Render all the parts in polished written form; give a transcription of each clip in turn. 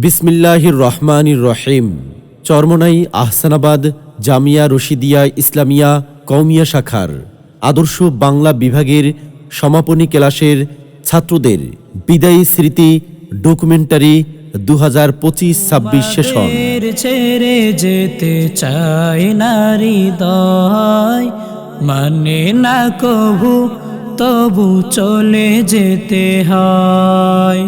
বিসমিল্লাহির রহমানির রহিম। চরমোনাই আহসানাবাদ জামিয়া রশিদিয়া ইসলামিয়া কওমিয়া শাখার আদর্শ বাংলা বিভাগের সমাপনী ক্লাসের ছাত্রদের বিদায়ী স্মৃতি ডকুমেন্টারি 2025-26 সেশন। ছেড়ে যেতে চায় না হৃদয়, মানে না কবু তবু চলে যেতে হয়।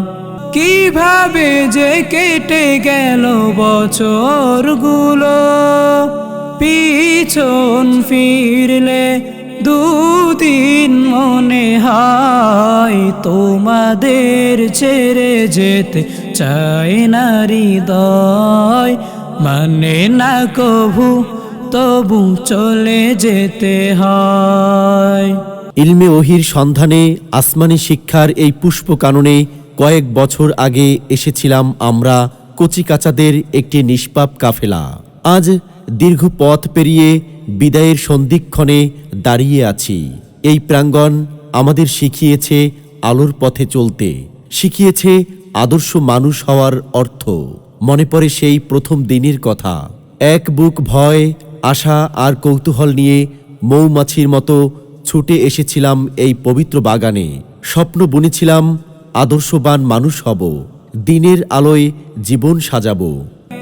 কিভাবে যে কেটে গেল বছরগুলো, পিছন ফিরলে দুদিন মনে হয় তোমাদের ছেড়ে যেতে চায় না হৃদয়, মানে না কবু তবু চলে যেতে হয়। ইলমে ওহির সন্ধানে আসমানি শিক্ষার এই পুষ্প কাননে কয়েক বছর আগে এসেছিলাম আমরা কচিকাচাদের একটি নিষ্পাপ কাফেলা। আজ দীর্ঘ পথ পেরিয়ে বিদায়ের সন্ধিক্ষণে দাঁড়িয়ে আছি। এই প্রাঙ্গণ আমাদের শিখিয়েছে আলোর পথে চলতে, শিখিয়েছে আদর্শ মানুষ হওয়ার অর্থ। মনে পড়ে সেই প্রথম দিনের কথা। এক বুক ভয়, আশা আর কৌতূহল নিয়ে মৌমাছির মতো ছুটে এসেছিলাম এই পবিত্র বাগানে। স্বপ্ন বুনেছিলাম আদর্শবান মানুষ হব, দিনের আলোয় জীবন সাজাবো।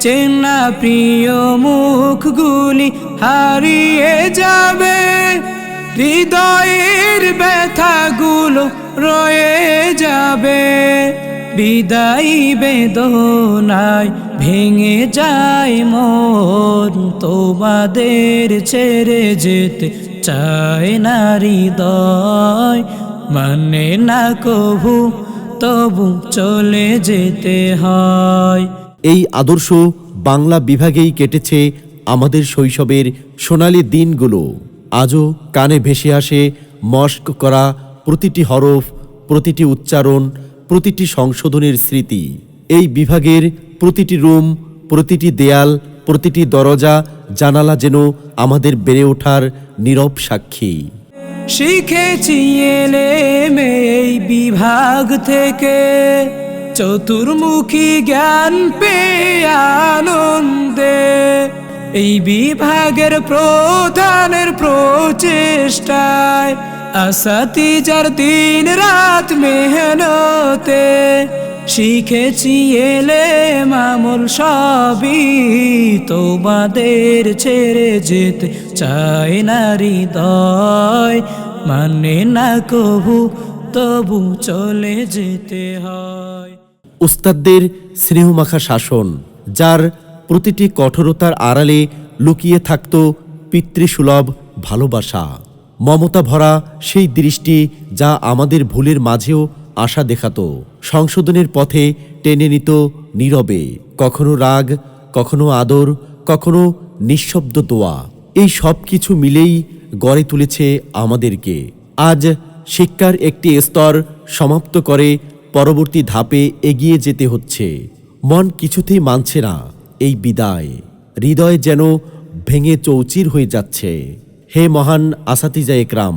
চেনা প্রিয় মুখগুলি হারিয়ে যাবে, হৃদয়ের ব্যথাগুলো রয়ে যাবে, বিদায়ী বেদনায় ভেঙে যায় মন, তোমাদের ছেড়ে যেতে চায় না হৃদয়, মানে না কবু তবু চলে যেতে হয়। এই আদর্শ বাংলা বিভাগেই কেটেছে আমাদের শৈশবের সোনালি দিনগুলো। আজও কানে ভেসে আসে মস্ক করা প্রতিটি হরফ, প্রতিটি উচ্চারণ, প্রতিটি সংশোধনের স্মৃতি। এই বিভাগের প্রতিটি রুম, প্রতিটি দেয়াল, প্রতিটি দরজা জানালা যেন আমাদের বেড়ে ওঠার নীরব সাক্ষী। শিখেছি এলেমে এই বিভাগ থেকে, চতুর্মুখী জ্ঞান পেয়ে আনন্দে, এই বিভাগের প্রধানের প্রচেষ্টায়, আসাতিজার দিন রাত মেহনতে, শিখেছি এলেম আমল সবই, তোমাদের ছেড়ে যেতে চায় না হৃদয়, মানে না কবু তবু চলে যেতে হয়। উস্তাদদের স্নেহমাখা শাসন, যার প্রতিটি কঠোরতার আড়ালে লুকিয়ে থাকত পিতৃসুলভ ভালোবাসা, মমতা ভরা সেই দৃষ্টি যা আমাদের ভুলের মাঝেও আশা দেখাতো, সংশোধনের পথে টেনে নিত নীরবে, কখনো রাগ, কখনো আদর, কখনো নিঃশব্দ দোয়া। এই সব কিছু মিলেই গড়ে তুলেছে আমাদেরকে। আজ শিক্ষার একটি স্তর সমাপ্ত করে পরবর্তী ধাপে এগিয়ে যেতে হচ্ছে। মন কিছুতেই মানছে না এই বিদায়, হৃদয় যেন ভেঙে চৌচির হয়ে যাচ্ছে। হে মহান আসাতিজা একরাম,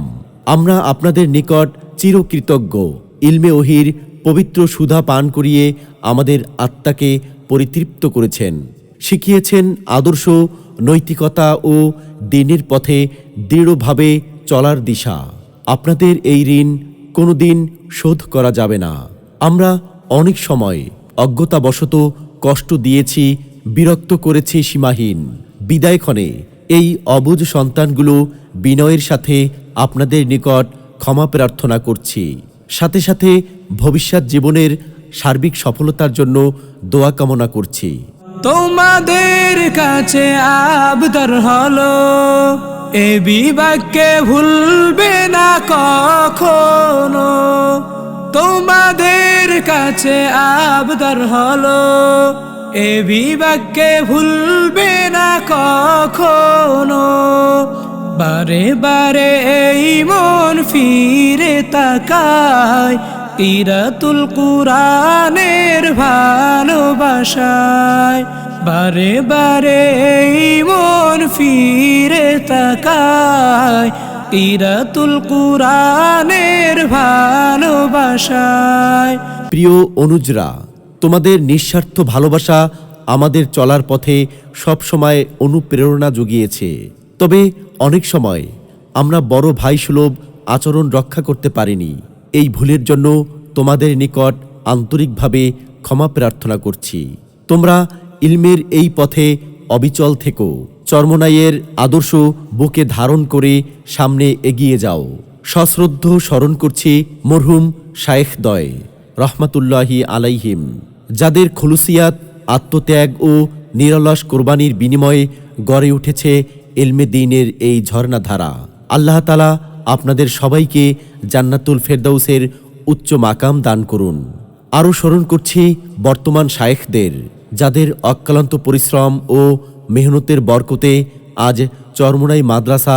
আমরা আপনাদের নিকট চিরকৃতজ্ঞ। ইলমে ওহির পবিত্র সুধা পান করিয়ে আমাদের আত্মাকে পরিতৃপ্ত করেছেন, শিখিয়েছেন আদর্শ, নৈতিকতা ও দিনের পথে দৃঢ়ভাবে চলার দিশা। আপনাদের এই ঋণ কোনোদিন শোধ করা যাবে না। আমরা অনেক সময় অজ্ঞতাবশত কষ্ট দিয়েছি, বিরক্ত করেছি সীমাহীন। বিদায়ক্ষণে এই অবুঝ সন্তানগুলো বিনয়ের সাথে আপনাদের নিকট ক্ষমা প্রার্থনা করছি। সাথে সাথে ভবিষ্যৎ জীবনের সার্বিক সফলতার জন্য দোয়া কামনা করছি। তোমাদের কাছে আবদার হলো, এ বিভাগকে ভুলবে না কখনো, তোমাদের কাছে আবদার হলো, এ বিভাগকে ভুলবে না কখনো, বারে বারে এই মন ফিরে তাকায় কিরাতুল কুরআনের ভালোবাসায়, বারে বারে এই মন ফিরে তাকায় কিরাতুল কুরআনের ভালোবাসায়। প্রিয় অনুজরা, তোমাদের নিঃস্বার্থ ভালোবাসা আমাদের চলার পথে সবসময় অনুপ্রেরণা জুগিয়েছে। তবে অনেক সময় আমরা বড় ভাইসুলভ আচরণ রক্ষা করতে পারিনি। এই ভুলের জন্য তোমাদের নিকট আন্তরিকভাবে ক্ষমা প্রার্থনা করছি। তোমরা ইলমের এই পথে অবিচল থেকো। চরমোনাইয়ের আদর্শ বুকে ধারণ করে সামনে এগিয়ে যাও। সশ্রদ্ধ স্মরণ করছি মরহুম শায়েখদ্বয় রহমাতুল্লাহি আলাইহিম, যাদের খুলুসিয়াত, আত্মত্যাগ ও নিরলস কোরবানির বিনিময়ে গড়ে উঠেছে ইলমে দ্বীনের এই ঝর্ণাধারা। আল্লাহ তাআলা আপনাদের সবাইকে জান্নাতুল ফেরদাউসের উচ্চ মাকাম দান করুন। আরও স্মরণ করছি বর্তমান শায়েখদের, যাদের অক্লান্ত পরিশ্রম ও মেহনতের বরকতে আজ চরমোনাই মাদ্রাসা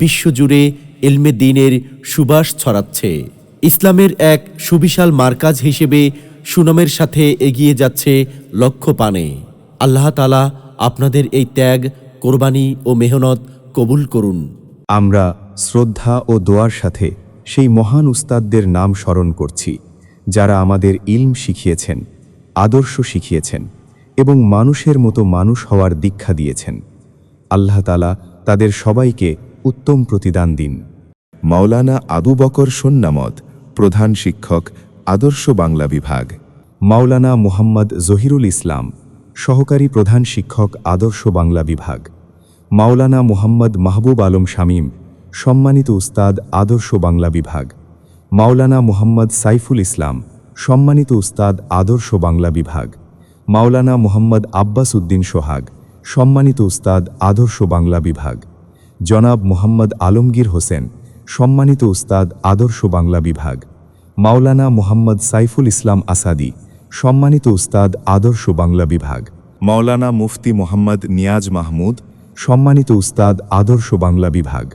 বিশ্বজুড়ে ইলমে দ্বীনের সুবাস ছড়াচ্ছে। ইসলামের এক সুবিশাল মার্কাজ হিসেবে সুনামের সাথে এগিয়ে যাচ্ছে লক্ষ্য পানে। আল্লাহ তাআলা আপনাদের এই ত্যাগ, কোরবানি ও মেহনত কবুল করুন। আমরা শ্রদ্ধা ও দোয়ার সাথে সেই মহান উস্তাদদের নাম স্মরণ করছি, যারা আমাদের ইলম শিখিয়েছেন, আদর্শ শিখিয়েছেন এবং মানুষের মতো মানুষ হওয়ার দীক্ষা দিয়েছেন। আল্লাহ তাআলা তাদের সবাইকে উত্তম প্রতিদান দিন। মাওলানা আবু বকর সুন্নামত, প্রধান শিক্ষক, আদর্শ বাংলা বিভাগ। মাওলানা মুহাম্মদ জহিরুল ইসলাম, সহকারী প্রধান শিক্ষক, আদর্শ বাংলা বিভাগ। মাওলানা মুহাম্মদ মাহবুব আলম শামীম, সম্মানিত উস্তাদ, আদর্শ বাংলা বিভাগ। মাওলানা মুহাম্মদ সাইফুল ইসলাম, সম্মানিত উস্তাদ, আদর্শ বাংলা বিভাগ। মাওলানা মুহাম্মদ আব্বাস উদ্দিন সোহাগ, সম্মানিত উস্তাদ, আদর্শ বাংলা বিভাগ। জনাব মুহাম্মদ আলমগীর হোসেন, সম্মানিত উস্তাদ, আদর্শ বাংলা বিভাগ। মাওলানা মুহাম্মদ সাইফুল ইসলাম আসাদি, সম্মানিত উস্তাদ, আদর্শ বাংলা বিভাগ। মাওলানা মুফতি মোহাম্মদ নিয়াজ মাহমুদ, সম্মানিত উস্তাদ, আদর্শ বাংলা বিভাগ।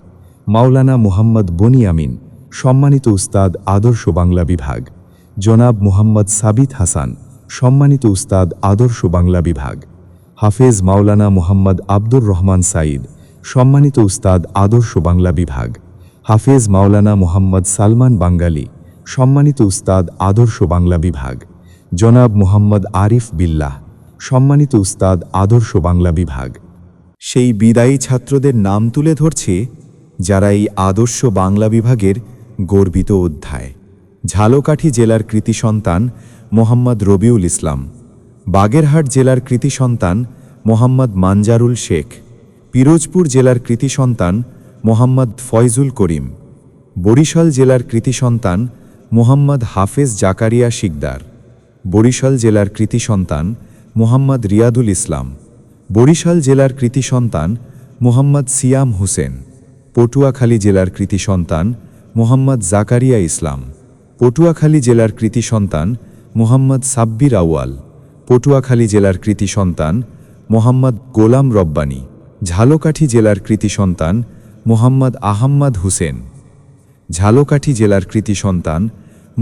মাওলানা মুহাম্মদ বনিয়ামিন, সম্মানিত উস্তাদ, আদর্শ বাংলা বিভাগ। জনাব মুহাম্মদ সাবিত হাসান, সম্মানিত উস্তাদ, আদর্শ বাংলা বিভাগ। হাফেজ মাওলানা মুহাম্মদ আব্দুর রহমান সাঈদ, সম্মানিত উস্তাদ, আদর্শ বাংলা বিভাগ। হাফেজ মাওলানা মুহাম্মদ সালমান বাঙ্গালী, সম্মানিত উস্তাদ, আদর্শ বাংলা বিভাগ। জনাব মুহাম্মদ আরিফ বিল্লাহ, সম্মানিত উস্তাদ, আদর্শ বাংলা বিভাগ। সেই বিদায়ী ছাত্রদের নাম তুলে ধরছি, যারা এই আদর্শ বাংলা বিভাগের গর্বিত অধ্যায়। ঝালকাঠি জেলার কৃতি সন্তান মোহাম্মদ রবিউল ইসলাম, বাগেরহাট জেলার কৃতি সন্তান মোহাম্মদ মানজারুল শেখ, পিরোজপুর জেলার কৃতি সন্তান মোহাম্মদ ফয়জুল করিম, বরিশাল জেলার কৃতি সন্তান মোহাম্মদ হাফেজ জাকারিয়া শিকদার, বরিশাল জেলার কৃতি সন্তান মোহাম্মদ রিয়াদুল ইসলাম, বরিশাল জেলার কৃতি সন্তান মোহাম্মদ সিয়াম হোসেন, পটুয়াখালী জেলার কৃতি সন্তান মোহাম্মদ জাকারিয়া ইসলাম, পটুয়াখালী জেলার কৃতি সন্তান মোহাম্মদ সাব্বির আউয়াল, পটুয়াখালী জেলার কৃতি সন্তান মোহাম্মদ গোলাম রব্বানী, ঝালকাঠি জেলার কৃতি সন্তান মোহাম্মদ আহম্মদ হুসেন, ঝালকাঠি জেলার কৃতি সন্তান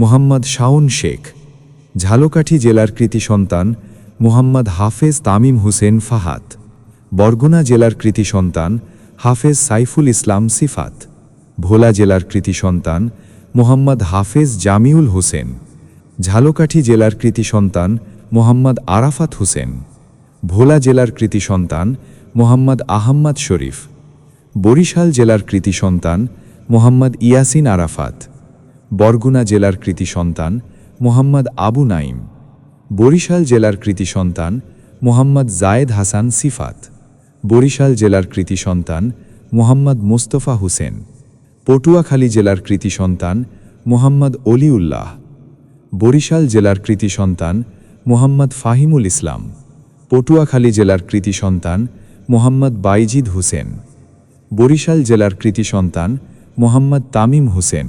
মোহাম্মদ শাওন শেখ, ঝালকাঠি জেলার কৃতি সন্তান মোহাম্মদ হাফেজ তামিম হুসেন ফাহাদ, বরগুনা জেলার কৃতি সন্তান হাফেজ সাইফুল ইসলাম সিফাত, ভোলা জেলার কৃতি সন্তান মোহাম্মদ হাফেজ জামিউল হোসেন, ঝালকাঠি জেলার কৃতি সন্তান মোহাম্মদ আরাফাত হোসেন, ভোলা জেলার কৃতি সন্তান মোহাম্মদ আহম্মদ শরীফ, বরিশাল জেলার কৃতি সন্তান মোহাম্মদ ইয়াসিন আরাফাত, বরগুনা জেলার কৃতি সন্তান মোহাম্মদ আবু নাইম, বরিশাল জেলার কৃতি সন্তান মোহাম্মদ জায়েদ হাসান সিফাত, বরিশাল জেলার কৃতি সন্তান মোহাম্মদ মুস্তফা হুসেন, পটুয়াখালী জেলার কৃতি সন্তান মোহাম্মদ অলিউল্লাহ, বরিশাল জেলার কৃতি সন্তান মোহাম্মদ ফাহিমুল ইসলাম, পটুয়াখালী জেলার কৃতি সন্তান মোহাম্মদ বাইজিদ হুসেন, বরিশাল জেলার কৃতি সন্তান মোহাম্মদ তামিম হোসেন,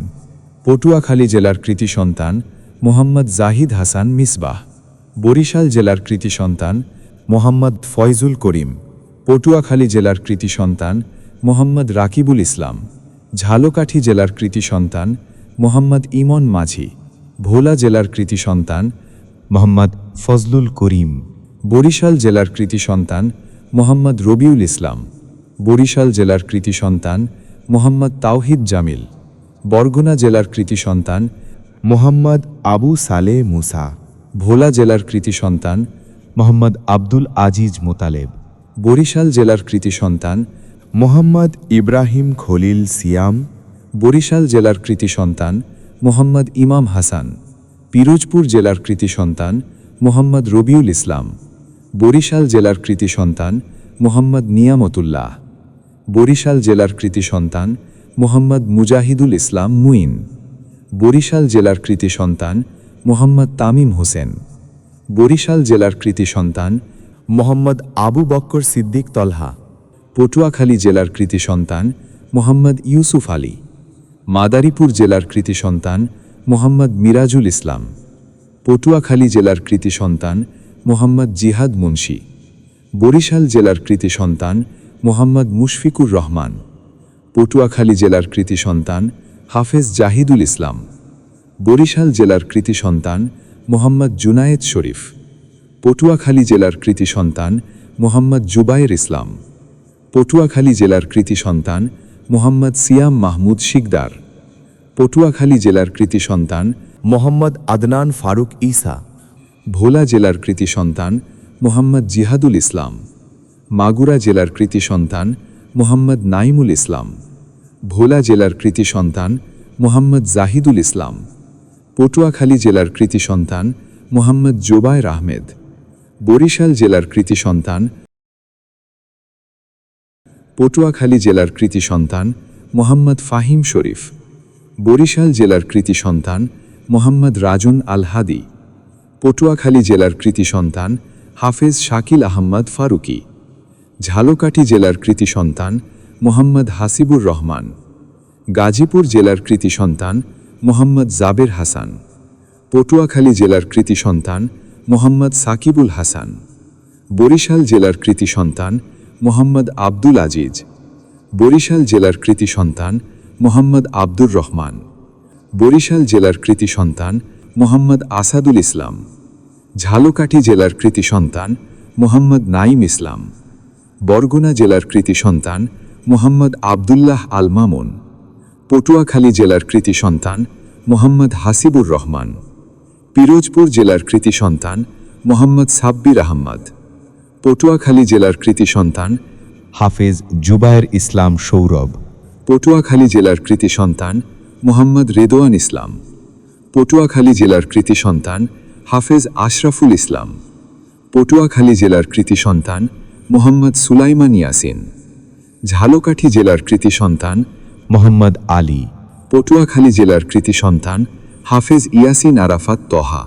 পটুয়াখালী জেলার কৃতি সন্তান মোহাম্মদ জাহিদ হাসান মিসবাহ, বরিশাল জেলার কৃতি সন্তান মোহাম্মদ ফয়জুল করিম, পটুয়াখালী জেলার কৃতি সন্তান মোহাম্মদ রাকিবুল ইসলাম, ঝালকাঠি জেলার কৃতি সন্তান মোহাম্মদ ইমন মাঝি, ভোলা জেলার কৃতি সন্তান মোহাম্মদ ফজলুল করিম, বরিশাল জেলার কৃতি সন্তান মোহাম্মদ রবিউল ইসলাম, বরিশাল জেলার কৃতি সন্তান মোহাম্মদ তাওহিদ জামিল, বরগুনা জেলার কৃতি সন্তান মোহাম্মদ আবু সালে মুসা, ভোলা জেলার কৃতি সন্তান মোহাম্মদ আব্দুল আজিজ মোতালেব, বরিশাল জেলার কৃতি সন্তান মোহাম্মদ ইব্রাহিম খলিল সিয়াম, বরিশাল জেলার কৃতি সন্তান মোহাম্মদ ইমাম হাসান, পিরোজপুর জেলার কৃতি সন্তান মোহাম্মদ রবিউল ইসলাম, বরিশাল জেলার কৃতি সন্তান মোহাম্মদ নিয়ামতুল্লাহ, বরিশাল জেলার কৃতি সন্তান মোহাম্মদ মুজাহিদুল ইসলাম মুইন, বরিশাল জেলার কৃতি সন্তান মোহাম্মদ তামিম হোসেন, বরিশাল জেলার কৃতি সন্তান মোহাম্মদ আবু বক্কর সিদ্দিক তলহা, পটুয়াখালী জেলার কৃতি সন্তান মোহাম্মদ ইউসুফ আলী, মাদারীপুর জেলার কৃতি সন্তান মোহাম্মদ মিরাজুল ইসলাম, পটুয়াখালী জেলার কৃতি সন্তান মোহাম্মদ জিহাদ মুন্সি, বরিশাল জেলার কৃতি সন্তান মোহাম্মদ মুশফিকুর রহমান, পটুয়াখালী জেলার কৃতি সন্তান হাফেজ জাহিদুল ইসলাম, বরিশাল জেলার কৃতি সন্তান মোহাম্মদ জুনায়েদ শরীফ, পটুয়াখালী জেলার কৃতি সন্তান মোহাম্মদ জুবায়ের ইসলাম, পটুয়াখালী জেলার কৃতি সন্তান মোহাম্মদ সিয়াম মাহমুদ শিকদার, পটুয়াখালী জেলার কৃতি সন্তান মোহাম্মদ আদনান ফারুক ঈসা, ভোলা জেলার কৃতি সন্তান মোহাম্মদ জিহাদুল ইসলাম, মাগুরা জেলার কৃতি সন্তান মোহাম্মদ নাইমুল ইসলাম, ভোলা জেলার কৃতি সন্তান মোহাম্মদ জাহিদুল ইসলাম, পটুয়াখালী জেলার কৃতি সন্তান মোহাম্মদ জোবায়ের আহমেদ, বরিশাল জেলার কৃতি সন্তান পটুয়াখালী জেলার কৃতি সন্তান মোহাম্মদ ফাহিম শরীফ, বরিশাল জেলার কৃতি সন্তান মোহাম্মদ রাজুন আল হাদি, পটুয়াখালী জেলার কৃতি সন্তান হাফেজ শাকিল আহম্মদ ফারুকি, ঝালকাঠি জেলার কৃতি সন্তান মোহাম্মদ হাসিবুর রহমান, গাজীপুর জেলার কৃতি সন্তান মোহাম্মদ জাবের হাসান, পটুয়াখালী জেলার কৃতি সন্তান মোহাম্মদ সাকিবুল হাসান, বরিশাল জেলার কৃতি সন্তান মোহাম্মদ আব্দুল আজিজ, বরিশাল জেলার কৃতি সন্তান মোহাম্মদ আব্দুর রহমান, বরিশাল জেলার কৃতি সন্তান মোহাম্মদ আসাদুল ইসলাম, ঝালকাঠি জেলার কৃতি সন্তান মোহাম্মদ নাইম ইসলাম, বরগুনা জেলার কৃতি সন্তান মোহাম্মদ আবদুল্লাহ আল মামুন, পটুয়াখালী জেলার কৃতি সন্তান মোহাম্মদ হাসিবুর রহমান, পিরোজপুর জেলার কৃতি সন্তান মোহাম্মদ সাব্বির আহমদ, পটুয়াখালী জেলার কৃতি সন্তান হাফেজ জুবায়ের ইসলাম সৌরভ, পটুয়াখালী জেলার কৃতি সন্তান মোহাম্মদ রেদোয়ান ইসলাম, পটুয়াখালী জেলার কৃতি সন্তান হাফেজ আশরাফুল ইসলাম, পটুয়াখালী জেলার কৃতি সন্তান মোহাম্মদ সুলাইমান ইয়াসিন, ঝালকাঠি জেলার কৃতি সন্তান মোহাম্মদ আলী, পটুয়াখালী জেলার কৃতি সন্তান হাফেজ ইয়াসিন আরাফাত তহা,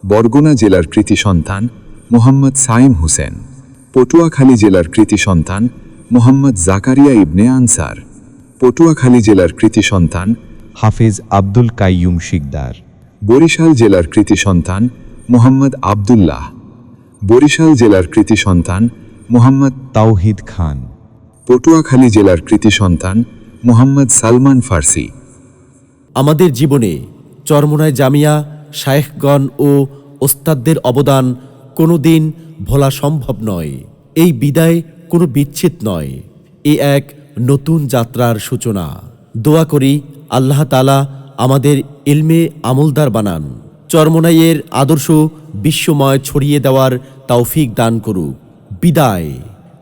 বরগুনা জেলার কৃতি সন্তান মোহাম্মদ সাইম হোসেন, পটুয়াখালী জেলার কৃতি সন্তান মোহাম্মদ জাকারিয়া ইবনে আনসার, পটুয়াখালী জেলার কৃতি সন্তান হাফেজ আব্দুল কাইয়ুম শিকদার, বরিশাল জেলার কৃতি সন্তান মোহাম্মদ আবদুল্লাহ, বরিশাল জেলার কৃতি সন্তান মোহাম্মদ তাওহিদ খান, পটুয়াখালী জেলার কৃতি সন্তান মোহাম্মদ সালমান ফার্সি। আমাদের জীবনে চরমোনাই জামিয়া শায়েখগণ ও ওস্তাদদের অবদান কোনো দিন ভোলা সম্ভব নয়। এই বিদায় কোনো বিচ্ছেদ নয়, এ এক নতুন যাত্রার সূচনা। দোয়া করি আল্লাহ তাআলা আমাদের ইলমে আমলদার বানান, চরমোনাইয়ের আদর্শ বিশ্বময় ছড়িয়ে দেওয়ার তৌফিক দান করুক। বিদায়,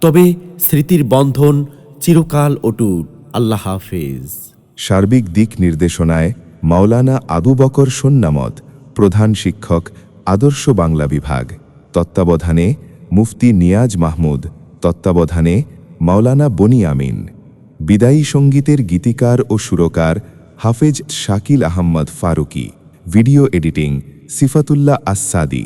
তবে স্মৃতির বন্ধন চিরকাল অটুট। আল্লাহ হাফেজ। সার্বিক দিক নির্দেশনায় মাওলানা আবু বকর সুন্নামত, প্রধান শিক্ষক, আদর্শ বাংলা বিভাগ। তত্ত্বাবধানে মুফতি নিয়াজ মাহমুদ, তত্ত্বাবধানে মাওলানা বনি আমিন। বিদায়ী সঙ্গীতের গীতিকার ও সুরকার হাফেজ শাকিল আহম্মদ ফারুকি। Video editing Sifatullah আসসাদি।